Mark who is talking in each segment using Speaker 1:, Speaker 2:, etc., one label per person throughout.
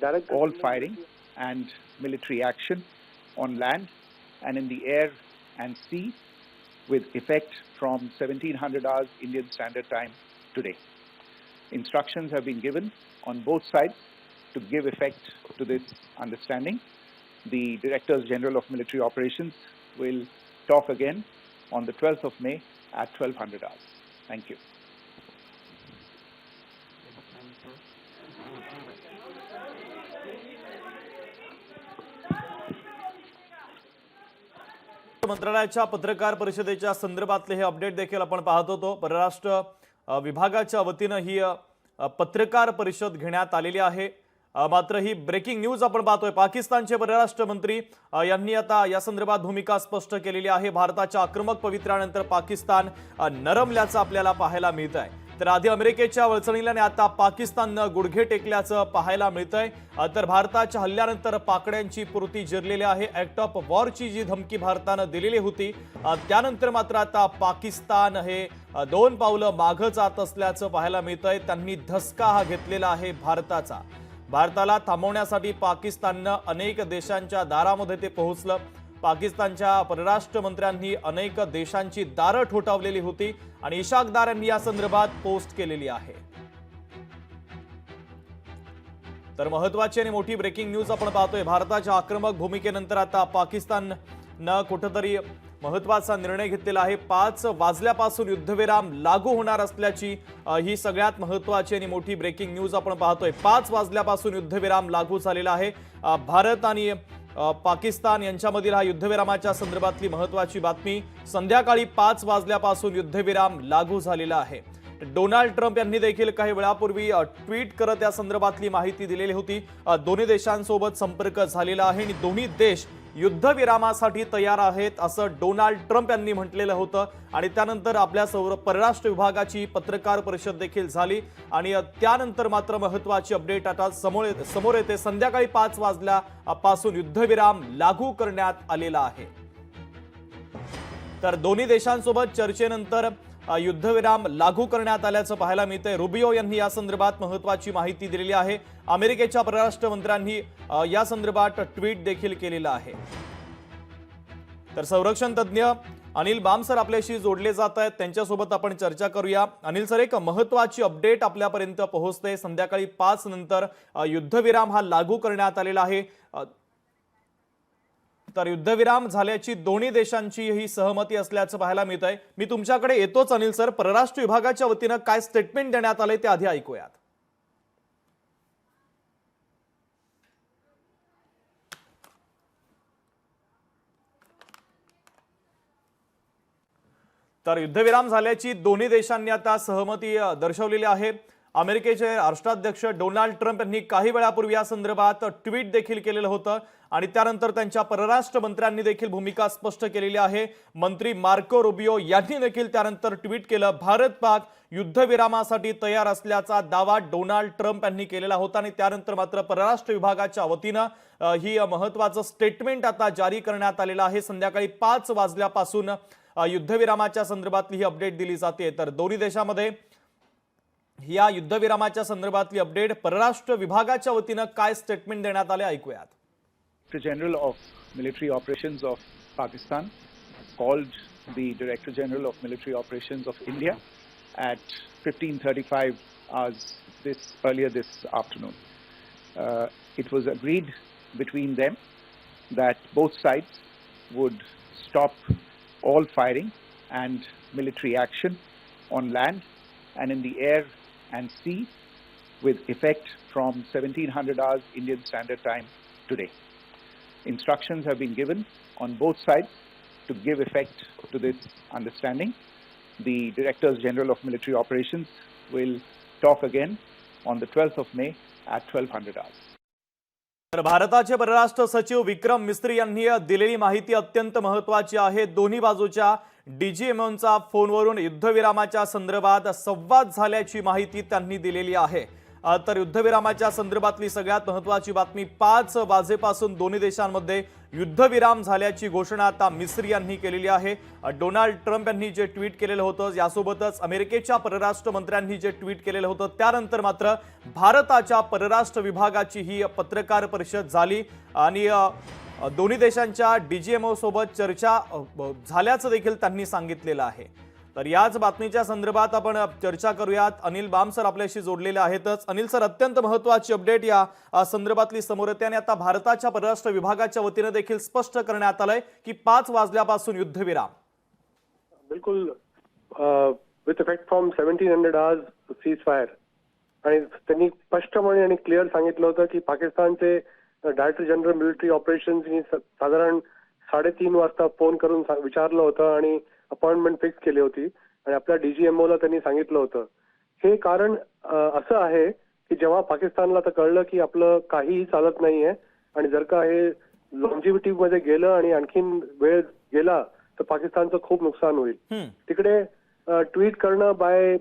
Speaker 1: all firing and military action on land and in the air and sea with effect from 1700 hours Indian Standard Time today. Instructions have been given on both sides to give effect to this understanding. The Directors General of Military Operations will talk again on the 12th of May at 1200 hours. Thank you.
Speaker 2: मंत्रालयाच्या पत्रकार परिषदेच्या संदर्भातले हे update देखील आपण पाहत होतो। परराष्ट्र विभागाच्या वतीने ही पत्रकार परिषद घेण्यात आलेली आहे। मात्र ही ब्रेकिंग न्यूज आपण पाहतोय। पाकिस्तानचे परराष्ट्र मंत्री यांनी आता या संदर्भात भूमिका स्पष्ट केलेली आहे। भारताच्या आक्रमक पवित्र्यानंतर पाकिस्तान नरमल्याचं आपल्याला पाहायला मिळत आहे। तर आधी अमेरिकेच्या वळचणीला आता पाकिस्ताननं गुडघे टेकल्याचं पाहायला मिळतंय। तर भारताच्या हल्ल्यानंतर पाकड्यांची पुरती जिरलेली आहे। ऍक्ट ऑफ वॉरची जी धमकी भारतानं दिलेली होती त्यानंतर मात्र आता पाकिस्तान हे दोन पावलं मागे जात असल्याचं पाहायला मिळतंय। त्यांनी धसका हा घेतलेला आहे भारताचा। भारताला थांबवण्यासाठी पाकिस्ताननं अनेक देशांच्या दारामध्ये ते पोहोचलं। पाकिस्तानच्या परराष्ट्र मंत्र्यांनी अनेक देशांची दारं ठोठावलेली होती आणि इशाकदार यांनी या संदर्भात पोस्ट केलेली आहे। तर महत्त्वाची आणि मोठी ब्रेकिंग न्यूज आपण पाहतोय। भारताच्या आक्रमक भूमिकेनंतर आता पाकिस्ताननं कुठेतरी महत्त्वाचा निर्णय घेतलेला आहे। 5 वाजल्यापासून युद्धविराम लागू होणार असल्याची ही सगळ्यात महत्त्वाची आणि मोठी ब्रेकिंग न्यूज आपण पाहतोय। 5 वाजल्यापासून युद्धविराम लागू झालेला आहे। भारत आणि पाकिस्तान यांच्यामधील हा युद्धविरामाच्या संदर्भातली महत्त्वाची बातमी। संध्याकाळी 5 वाजल्यापासून युद्धविराम लागू झालेला आहे। डोनाल्ड ट्रम्प यांनी देखील काही वेळापूर्वी ट्विट करत या संदर्भातली माहिती दिलेली होती। दोन्ही देशांसोबत संपर्क झालेला आहे आणि दोन्ही देश युद्धविरामासाठी तयार आहेत असं डोनाल्ड ट्रम्प यांनी म्हटलेलं होतं। आणि त्यानंतर आपल्या परराष्ट्र विभागाची पत्रकार परिषद देखील झाली आणि त्यानंतर मात्र महत्त्वाची अपडेट आता समोर येते। संध्याकाळी 5 वाजल्यापासून युद्धविराम लागू करण्यात आलेला आहे। तर दोन्ही देशांसोबत चर्चेनंतर युद्धविराम लागू करण्यात आल्याचं पाहायला मिळतंय। रुबियो यांनी या संदर्भात महत्त्वाची माहिती दिलेली आहे। अमेरिकेच्या परराष्ट्र मंत्र्यांनी या संदर्भात ट्विट देखील केलेलं आहे। तर संरक्षण तज्ञ अनिल बामसर आपल्याशी जोडले जात आहेत, त्यांच्यासोबत आपण चर्चा करूया। अनिल सर, एक महत्त्वाची अपडेट आपल्यापर्यंत पोहोचते। संध्याकाळी 5 नंतर युद्धविराम हा लागू करण्यात आलेला आहे। तर युद्धविराम झाल्याची दोन्ही देशांची ही सहमती असल्याचं पाहायला मिळतंय। मी तुमच्याकडे येतोच अनिल सर, परराष्ट्र विभागाच्या वतीने काय स्टेटमेंट देण्यात आले ते आधी ऐकूयात। तर युद्धविराम झाल्याची दोन्ही देशांनी आता सहमती दर्शवलेली आहे। अमेरिकेचे राष्ट्राध्यक्ष डोनाल्ड ट्रम्प यांनी काही वेळापूर्वी या संदर्भात ट्विट देखील केलेलं होतं आणि त्यानंतर त्यांच्या परराष्ट्र मंत्र्यांनी देखील भूमिका स्पष्ट केलेली आहे। मंत्री मार्को रुबियो यांनी देखील त्यानंतर ट्विट केलं। भारत पाक युद्धविरामासाठी तयार असल्याचा दावा डोनाल्ड ट्रम्प यांनी केलेला होता आणि त्यानंतर मात्र परराष्ट्र विभागाच्या वतीने ही महत्त्वाचं स्टेटमेंट आता जारी करण्यात आलेलं आहे। संध्याकाळी 5 वाजल्यापासून युद्धविरामाच्या संदर्भातली ही अपडेट दिली जाते। तर दोन्ही देशांमध्ये या युद्धविरामाच्या संदर्भातली अपडेट परराष्ट्र विभागाच्या वतीने काय स्टेटमेंट देण्यात आले ऐकूयात।
Speaker 1: The General of Military Operations of Pakistan called the Director General of Military Operations of India at 15:35 hours earlier this afternoon. It was agreed between them that both sides would stop all firing and military action on land and in the air and sea with effect from 1700 hours Indian Standard Time today. Instructions have been given on both sides to give effect to this understanding. The Directors General of Military Operations will talk again on the 12th of May at 1200 hours.
Speaker 2: तर भारताचे परराष्ट्र सचिव विक्रम मिस्त्री यांनी दिलेली माहिती अत्यंत महत्त्वाची आहे। दोन्ही बाजूच्या डीजीएमओंचा फोनवरून युद्धविरामाच्या संदर्भात संवाद झाल्याची माहिती त्यांनी दिलेली आहे। तर युद्धविरामाच्या संदर्भातली सगळ्यात महत्त्वाची बातमी 5 वाजेपासून दोन्ही देशांमध्ये युद्धविराम झाल्याची घोषणा आता मिस्री यांनी केलेली आहे. डोनाल्ड ट्रम्प यांनी जे ट्विट केलेलं होतं, यासोबतच अमेरिकेच्या परराष्ट्र मंत्र्यांनी जे ट्विट केलेलं होतं, त्यानंतर मात्र भारताच्या परराष्ट्र विभागाची ही पत्रकार परिषद झाली आणि दोन्ही देशांच्या डीजीएमओ सोबत चर्चा झाल्याचं देखील त्यांनी सांगितलेलं आहे. तर याच बातमीच्या संदर्भात आपण चर्चा करूयात. अनिल बाम सर आपल्याशी जोडलेले आहेतच. अनिल सर, अत्यंत महत्त्वाची अपडेट या संदर्भातली समोर येते आणि आता भारताच्या परराष्ट्र विभागाच्या वतीने देखील स्पष्ट करण्यात आलंय की 5 वाजल्यापासून युद्धविराम.
Speaker 3: बिलकुल with effect from 1700 hours cease fire. आणि त्यांनी स्पष्टपणे आणि क्लिअर सांगितलं होतं की पाकिस्तानचे डायरेक्टर जनरल मिलिटरी ऑपरेशन्स साधारण 3:30 वाजता फोन करून विचारलं होतं आणि अपॉइंटमेंट फिक्स केली होती आणि आपल्या डीजीएमओला त्यांनी सांगितलं होतं. हे कारण असं आहे की जेव्हा पाकिस्तानला तर कळलं की आपलं काहीही चालत नाहीये आणि जर का हे लॉन्जिव्हिटी मध्ये गेलं आणि आणखीन वेळ गेला तर पाकिस्तानचं खूप नुकसान होईल. तिकडे ट्विट करणं बाय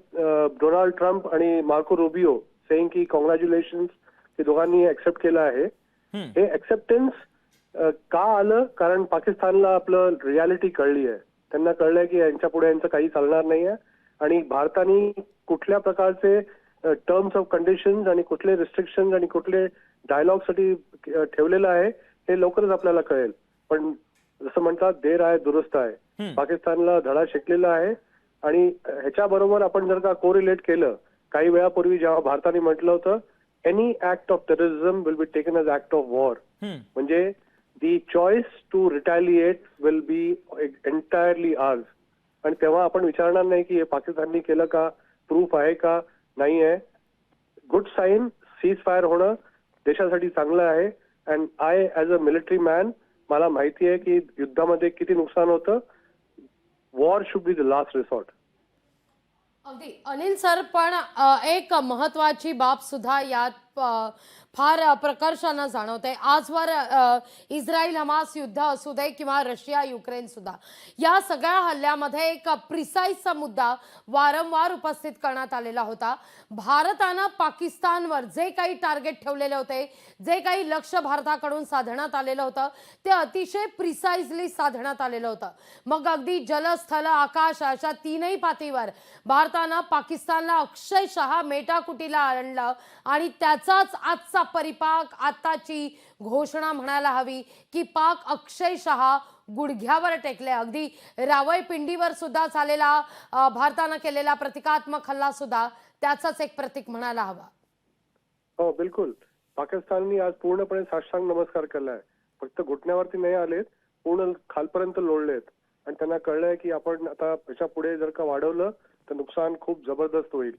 Speaker 3: डोनाल्ड ट्रम्प आणि मार्को रुबियो सेइंग की कॉंग्रॅच्युलेशन्स, ते दोघांनी ऍक्सेप्ट केलं आहे. हे ऍक्सेप्टन्स का आलं? कारण पाकिस्तानला आपलं रियालिटी कळली आहे. त्यांना कळलंय की यांच्या पुढे यांचं काही चालणार नाहीये आणि भारताने कुठल्या प्रकारचे टर्म्स ऑफ कंडिशन्स आणि कुठले रिस्ट्रिक्शन्स आणि कुठले डायलॉग साठी ठेवलेलं आहे हे लवकरच आपल्याला कळेल. पण जसं म्हणतात, देर आहे दुरुस्त आहे. पाकिस्तानला धडा शिकलेला आहे आणि ह्याच्याबरोबर आपण जर का कोरिलेट केलं, काही वेळापूर्वी जेव्हा भारताने म्हटलं होतं any act of terrorism will be taken as act of war, म्हणजे the choice to retaliate will be entirely ours. आणि तेव्हा आपण विचारणार नाही की हे पाकिस्ताननी केलं का, प्रूफ आहे का नाही आहे. गुड साईन, सीज फायर होणं देशासाठी चांगलं आहे. And I as a military man मला माहिती आहे की युद्धामध्ये किती नुकसान होतं. War should be the last resort.
Speaker 4: अगदी अनिल सर, पण एक महत्वाची बाब सुद्धा यात फार प्रकर्षानं जाणवते. आजवर इस्रायल हमास युद्ध असू दे किंवा रशिया युक्रेन सुद्धा, या सगळ्या हल्ल्यामध्ये एक प्रिसाईजचा मुद्दा वारंवार उपस्थित करण्यात आलेला होता. भारतानं पाकिस्तानवर जे काही टार्गेट ठेवलेले होते, जे काही लक्ष भारताकडून साधण्यात आलेलं होतं, ते अतिशय प्रिसाईजली साधण्यात आलेलं होतं. मग अगदी जल, स्थल, आकाश अशा तीनही पातळीवर भारतानं पाकिस्तानला अक्षरशः मेटाकुटीला आणलं आणि त्याचाच आजचा परिपाक, आताची घोषणा म्हणायला हवी की पाक अक्षरशः गुडघ्यावर टेकले. अगदी रावळपिंडीवर सुद्धा झालेला भारतानं केलेला प्रतिकात्मक हल्ला सुद्धा त्याचाच एक प्रतीक म्हणायला हवा.
Speaker 3: हो बिलकुल. पाकिस्ताननी आज पूर्णपणे साष्टांग नमस्कार केलाय. फक्त घुटण्यावरती नाही आलेत, पूर्ण खालपर्यंत लोळलेत आणि त्यांना कळलंय की आपण आता याच्या पुढे जर का वाढवलं तर नुकसान खूप जबरदस्त होईल.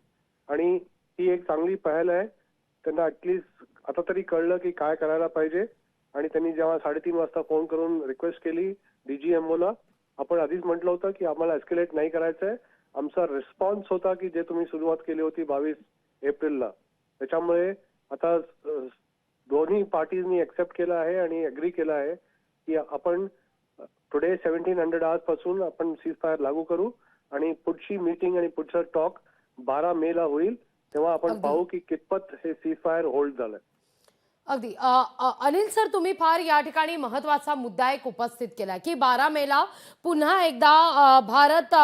Speaker 3: आणि ही एक चांगली पहल आहे. त्यांना ऍटलिस्ट आता तरी कळलं की काय करायला पाहिजे. आणि त्यांनी जेव्हा 3:30 वाजता फोन करून रिक्वेस्ट केली डीजीएमओला, आपण आधीच म्हटलं होतं की आम्हाला एस्केलेट नाही करायचंय. आमचा रिस्पॉन्स होता की जे तुम्ही सुरुवात केली होती 22 एप्रिलला, त्याच्यामुळे आता दोन्ही पार्टीजनी एक्सेप्ट केलं आहे आणि अग्री केलं आहे की आपण टुडे 1700 आवर्स पासून आपण सीज फायर लागू करू आणि पुढची मीटिंग आणि पुढचं टॉक 12 मेला होईल. तेव्हा आपण पाहू की कितपत हे सीज फायर होल्ड झालंय.
Speaker 4: अगदी अनिल सर, तुम्ही फार या ठिकाणी महत्वाचा मुद्दा एक उपस्थित केला की 12 मेला पुन्हा एकदा भारत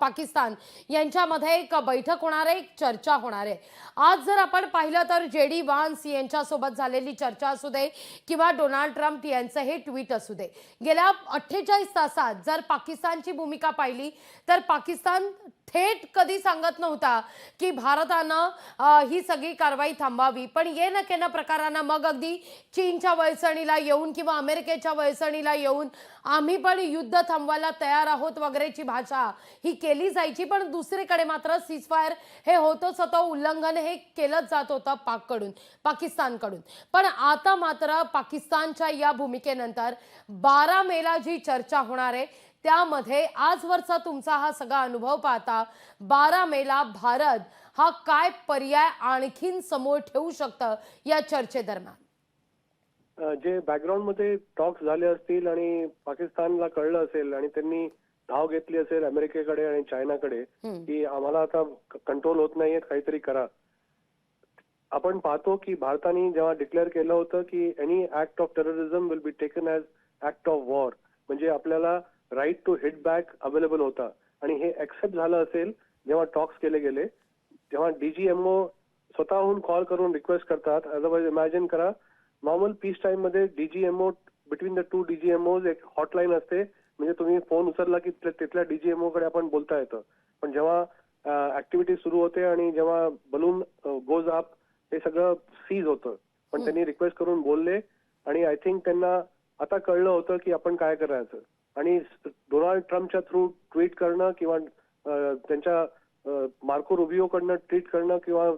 Speaker 4: पाकिस्तान यांच्यामध्ये एक बैठक होणार आहे, एक चर्चा होणार आहे. आज जर आपण पाहिलं तर JD व्हान्स यांच्यासोबत झालेली चर्चा असू दे किंवा डोनाल्ड ट्रम्प यांचं हे ट्विट असू दे, गेल्या 48 तासात जर पाकिस्तानची भूमिका पाहिली तर पाकिस्तान थेट कधी सांगत नव्हता की भारतानं ही सगळी कारवाई थांबावी, पण ये न केन प्रकारानं मग अगदी चीनच्या वळसणीला येऊन किंवा अमेरिकेच्या वळसणीला येऊन आम्ही पण युद्ध थांबवायला तयार आहोत वगैरेची भाषा ही केली जायची. पण दुसरीकडे मात्र सीजफायर हे होतच होतं, उल्लंघन हे केलंच जात होतं पाकिस्तानकडून. पण आता मात्र पाकिस्तानच्या या भूमिकेनंतर 12 मेला जी चर्चा होणार आहे त्यामध्ये आजवरचा तुमचा हा सगळा अनुभव पाहता 12 मेला भारत हा काय पर्याय आणखीन समोर ठेवू शकतं या चर्चेदरम्यान?
Speaker 3: जे बॅकग्राऊंड मध्ये टॉक्स झाले असतील आणि पाकिस्तानला कळलं असेल आणि त्यांनी धाव घेतली असेल अमेरिकेकडे आणि चायनाकडे की आम्हाला आता कंट्रोल होत नाहीये, काहीतरी करा, आपण पाहतो की भारताने जेव्हा डिक्लेअर केलं होतं की any act of terrorism will be taken as act of war, म्हणजे आपल्याला right to hit back available होता आणि हे ऍक्सेप्ट झालं असेल जेव्हा टॉक्स केले गेले, जेव्हा DGMO स्वतःहून कॉल करून रिक्वेस्ट करतात. अदरवाईज इमॅजिन करा, नॉर्मल पीस टाइम मध्ये DGMO बिटवीन द टू DGMOज एक हॉटलाईन असते, म्हणजे तुम्ही फोन उचलला की तिथल्या DGMO कडे आपण बोलता येतं. पण जेव्हा ऍक्टिव्हिटी सुरू होते आणि जेव्हा बलून गोज अप हे सगळं सीज होतं. पण त्यांनी रिक्वेस्ट करून बोलले आणि आय थिंक त्यांना आता कळलं होतं की आपण काय करायचं. आणि डोनाल्ड ट्रम्पच्या थ्रू ट्विट करणं किंवा त्यांच्या मार्को रुबिओ कडनं ट्विट करणं किंवा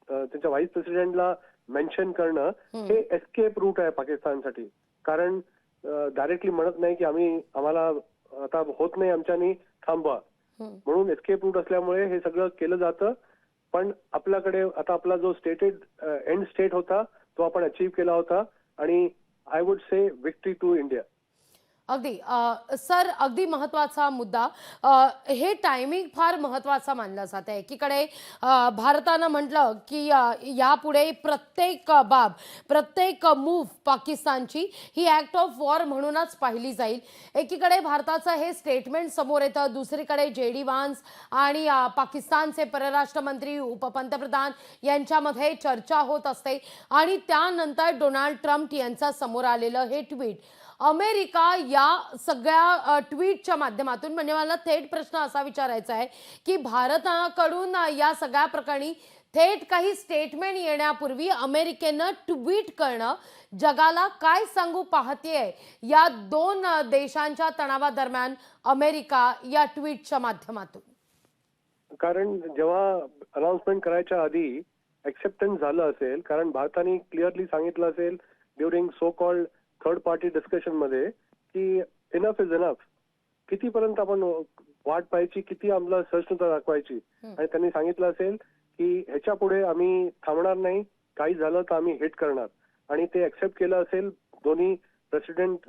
Speaker 3: त्यांच्या व्हाईस प्रेसिडेंटला मेन्शन करणं हे एस्केप रूट आहे पाकिस्तानसाठी. कारण डायरेक्टली म्हणत नाही की आम्हाला आता होत नाही आमच्यानी, थांबवा. म्हणून एस्केप रूट असल्यामुळे हे सगळं केलं जातं. पण आपल्याकडे आता आपला जो स्टेटेड एंड स्टेट होता तो आपण अचीव्ह केला होता आणि I would say victory to India.
Speaker 4: अगदी सर, अगदी महत्वाचा मुद्दा. हे टायमिंग फार महत्वाचा मानलं जात आहे. एकीकडे भारतानं म्हटलं की यापुढे प्रत्येक बाब, प्रत्येक मूव्ह पाकिस्तानची ही ऍक्ट ऑफ वॉर म्हणूनच पाहिली जाईल. एकीकडे भारताचं हे स्टेटमेंट समोर येतं, दुसरीकडे JD व्हान्स आणि पाकिस्तानचे परराष्ट्र मंत्री, उपपंतप्रधान यांच्यामध्ये चर्चा होत असते आणि त्यानंतर डोनाल्ड ट्रम्प यांचा समोर आलेलं हे ट्विट. अमेरिका या सगळ्या ट्विटच्या माध्यमातून, म्हणजे मला थेट प्रश्न असा विचारायचा आहे की भारताकडून या सगळ्या प्रकरणी थेट काही स्टेटमेंट येण्यापूर्वी अमेरिकेनं ट्विट करणं जगाला काय सांगू पाहतेय या दोन देशांच्या तणावादरम्यान अमेरिका या ट्विटच्या माध्यमातून?
Speaker 3: कारण जेव्हा अनाउन्समेंट करायच्या आधी एक्सेप्टन्स झालं असेल, कारण भारताने क्लिअरली सांगितलं असेल during so called third party discussion मध्ये की इनफ इज इनफ, कितीपर्यंत आपण वाट पाहायची, किती आम्हाला सहिष्णुता दाखवायची. आणि त्यांनी सांगितलं असेल की ह्याच्या पुढे आम्ही थांबणार नाही, काही झालं तर आम्ही हिट करणार. आणि ते एक्सेप्ट केलं असेल. दोन्ही प्रेसिडेंट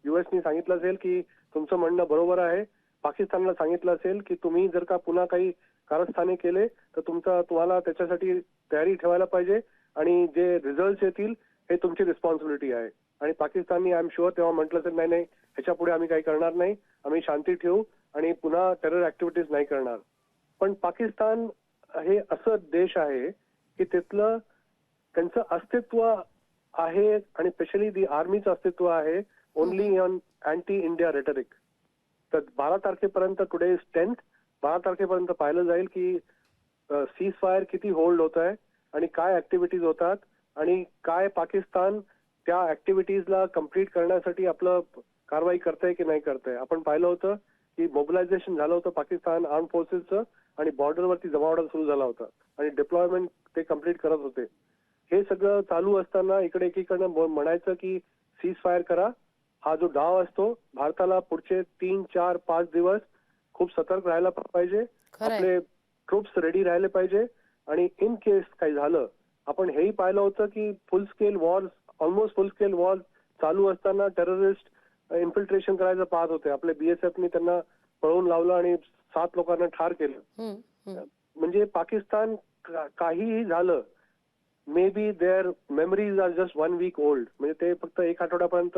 Speaker 3: US सांगितलं असेल की तुमचं म्हणणं बरोबर आहे. पाकिस्तानला सांगितलं असेल की तुम्ही जर का पुन्हा काही कारस्थाने केले तर तुम्हाला त्याच्यासाठी तयारी ठेवायला पाहिजे आणि जे रिझल्ट येतील हे तुमची रिस्पॉन्सिबिलिटी आहे. आणि पाकिस्ताननी आय एम शुअर तेव्हा म्हटलं असेल नाही नाही, ह्याच्या पुढे आम्ही काही करणार नाही, आम्ही शांती ठेवू आणि पुन्हा टेरर ऍक्टिव्हिटीज नाही करणार. पण पाकिस्तान हे असं देश आहे की तिथलं त्यांचं अस्तित्व आहे आणि स्पेशली दी आर्मीचं अस्तित्व आहे only on anti India rhetoric. तर 12 तारखेपर्यंत, टुडे इज 10th, 12 तारखेपर्यंत पाहिलं जाईल की सीज फायर किती होल्ड होत आहे आणि काय ऍक्टिव्हिटीज होतात आणि काय पाकिस्तान त्या ऍक्टिव्हिटीजला कम्प्लीट करण्यासाठी आपलं कारवाई करतंय की नाही करतंय. आपण पाहिलं होतं की मोबिलायझेशन झालं होतं पाकिस्तान आर्म फोर्सेसचं आणि बॉर्डरवरती जमावडा सुरू झाला होता आणि डिप्लॉयमेंट ते कम्प्लीट करत होते. हे सगळं चालू असताना इकडे एकीकडनं म्हणायचं की सीज फायर करा. हा जो डाव असतो, भारताला पुढचे 3, 4, 5 दिवस खूप सतर्क राहायला पाहिजे. आपले ट्रूप्स रेडी राहिले पाहिजे. आणि इन केस काही झालं, आपण हेही पाहिलं होतं की फुल स्केल वॉर, ऑलमोस्ट फुल स्केल वॉर चालू असताना टेररिस्ट इन्फिल्ट्रेशन करायचं पाहत होते. आपले BSFनी त्यांना पळवून लावलं आणि 7 लोकांना ठार केलं. म्हणजे पाकिस्तान काहीही झालं, maybe their memories are just 1 week old. म्हणजे ते फक्त 1 आठवड्यापर्यंत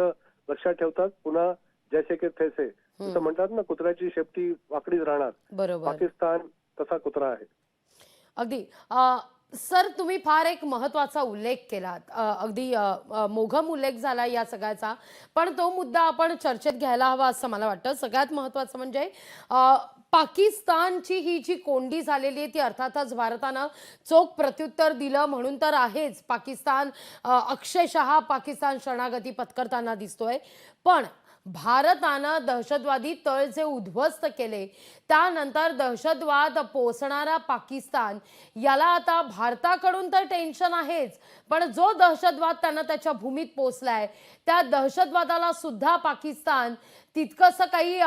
Speaker 3: लक्षात ठेवतात. पुन्हा जैसे के तैसे, असं म्हणतात ना, कुत्र्याची शेपटी वाकडीच राहणार.
Speaker 4: बरोबर.
Speaker 3: पाकिस्तान तसा कुत्रा आहे.
Speaker 4: अगदी सर, तुम्ही फार एक महत्वाचा उल्लेख केलात. अगदी मोघम उल्लेख झाला या सगळ्याचा, पण तो मुद्दा आपण चर्चेत घ्यायला हवा असं मला वाटतं. सगळ्यात महत्वाचं म्हणजे पाकिस्तानची ही जी कोंडी झालेली आहे ती अर्थातच भारतानं चोख प्रत्युत्तर दिलं म्हणून तर आहेच. पाकिस्तान अक्षरशः पाकिस्तान शरणागती पत्करताना दिसतोय. पण भारतानं दहशतवादी तळ जे उद्ध्वस्त केले, त्यानंतर दहशतवाद पोसणारा पाकिस्तान याला आता भारताकडून तर टेन्शन आहेच, पण जो दहशतवाद त्यानं त्याच्या भूमीत पोसलाय त्या दहशतवादाला सुद्धा पाकिस्तान तितकंसं काही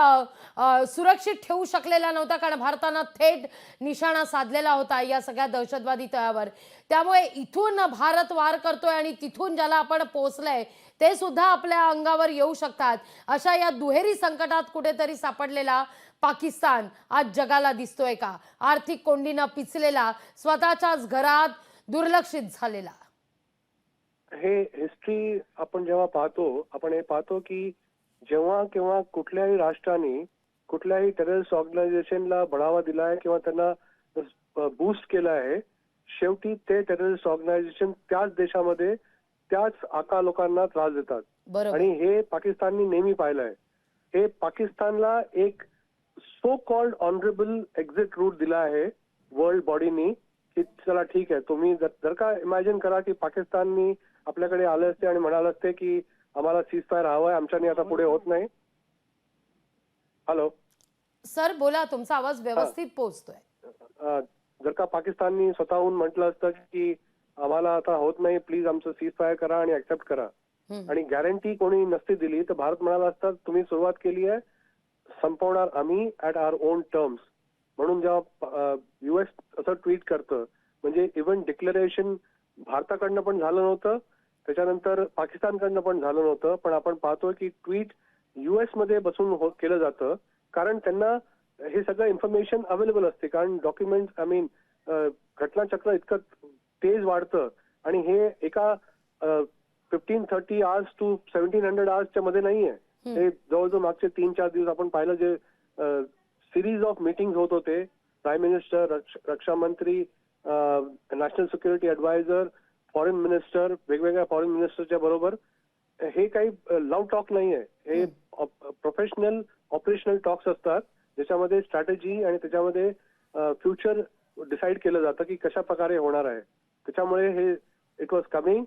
Speaker 4: सुरक्षित ठेवू शकलेला नव्हता, कारण भारतानं थेट निशाणा साधलेला होता या सगळ्या दहशतवादी तळावर. त्यामुळे इथून भारत वार करतोय आणि तिथून ज्याला आपण पोचलंय ते सुद्धा आपल्या अंगावर येऊ शकतात. अशा या दुहेरी संकटात कुठेतरी सापडलेला पाकिस्तान आज जगाला दिसतोय का? आर्थिक कोंडीनं पिचलेला, स्वतःच्याच घरात दुर्लक्षित झालेला?
Speaker 3: हे हिस्ट्री आपण जेव्हा पाहतो, आपण हे पाहतो की जेव्हा केव्हा कुठल्याही राष्ट्राने कुठल्याही टेररिस्ट ऑर्गनायझेशनला बढावा दिला आहे किंवा त्यांना बूस्ट केलं आहे, शेवटी ते टेररिस्ट ऑर्गनायझेशन त्याच देशामध्ये त्याच आका लोकांना त्रास देतात.
Speaker 4: बरोबर.
Speaker 3: आणि हे पाकिस्ताननी नेहमी पाहिलंय. हे पाकिस्तानला एक so called honourable exit route दिला आहे वर्ल्ड बॉडीनी की चला ठीक आहे, तुम्ही जर का इमॅजिन करा की पाकिस्ताननी आपल्याकडे आले असते आणि म्हणाले असते की आम्हाला सीज फायर हवाय, आमच्यानी आता पुढे होत नाही. हॅलो
Speaker 4: सर बोला, तुमचा आवाज व्यवस्थित पोहोचतोय.
Speaker 3: जर का पाकिस्ताननी स्वतःहून म्हटलं असतं की आम्हाला आता होत नाही, प्लीज आमचं सीज फायर करा आणि ऍक्सेप्ट करा, आणि गॅरंटी कोणी नसती दिली, तर भारत म्हणाला असता तुम्ही सुरुवात केली आहे, संपवणार आम्ही ऍट आवर ओन टर्म्स. म्हणून जेव्हा US असं ट्विट करतं, म्हणजे इव्हन डिक्लेरेशन भारताकडनं पण झालं नव्हतं, त्याच्यानंतर पाकिस्तानकडनं पण झालं नव्हतं, पण आपण पाहतोय की ट्विट US मध्ये बसून केलं जातं, कारण त्यांना हे सगळं इन्फॉर्मेशन अवेलेबल असते, कारण डॉक्युमेंट घटनाचक्र इतकं तेज वाढतं, आणि हे एका 1530 आवर्स टू 1700 आवर्सच्या मध्ये नाहीये. हे जवळजवळ मागचे 3-4 दिवस आपण पाहिलं, जे सिरीज ऑफ मीटिंग होत होते, प्राईम मिनिस्टर, रक्षा मंत्री, national security adviser, foreign minister, वेगवेगळ्या फॉरेन मिनिस्टरच्या बरोबर. हे काही लव्ह टॉक नाहीये, हे प्रोफेशनल ऑपरेशनल टॉक्स असतात, ज्याच्यामध्ये स्ट्रॅटेजी आणि त्याच्यामध्ये फ्युचर डिसाईड केलं जातं की कशा प्रकारे होणार आहे. त्याच्यामुळे हे इट वॉज कमिंग.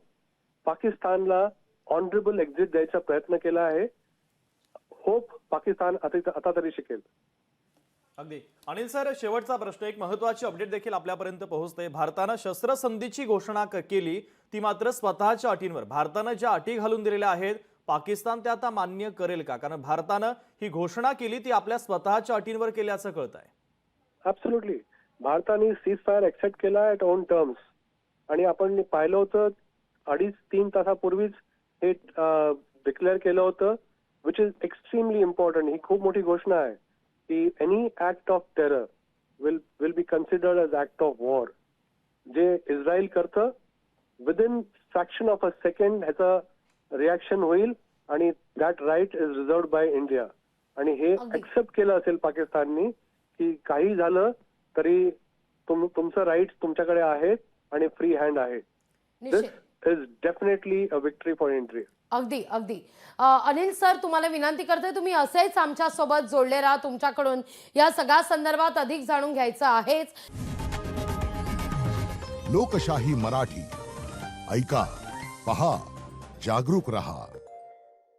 Speaker 3: पाकिस्तानला ऑनरेबल एक्झिट द्यायचा प्रयत्न केला आहे. होप पाकिस्तान आता तरी शिकेल.
Speaker 2: अगदी. अनिल सर, शेवटचा प्रश्न, एक महत्त्वाची अपडेट देखील आपल्यापर्यंत पोहोचते. भारतानं शस्त्रसंधीची घोषणा केली, ती मात्र स्वतःच्या अटींवर. भारतानं ज्या अटी घालून दिलेल्या आहेत, पाकिस्तान त्या आता मान्य करेल का? कारण भारतानं ही घोषणा केली ती आपल्या स्वतःच्या अटींवर केल्याचं कळत आहे.
Speaker 3: ॲब्सोल्युटली. भारताने सीज फायर ऍक्सेप्ट केला ऍट ओन टर्म्स, आणि आपण पाहिलं होतं 2.5-3 तासापूर्वीच हे डिक्लेअर केलं होतं, विच इज एक्स्ट्रीमली इम्पॉर्टंट. ही खूप मोठी घोषणा आहे की any act of terror will be considered as act of war. जे इस्रायल करतं, within fraction of a second ह्याचा रिॲक्शन होईल, आणि that right is reserved by India. आणि हे ऍक्सेप्ट केलं असेल पाकिस्ताननी की काही झालं तरी तुमचं राईट तुमच्याकडे आहे आणि फ्री हँड आहे. This is definitely a victory for India.
Speaker 4: अगदी अगदी. अनिल सर, तुम्हाला विनंती करते, तुम्ही असेच आमच्या सोबत जोडले राहा. तुमच्याकडून या सगळ्या संदर्भात अधिक जाणून घ्यायचं आहेच.
Speaker 5: लोकशाही मराठी ऐका, पहा, जागरूक रहा.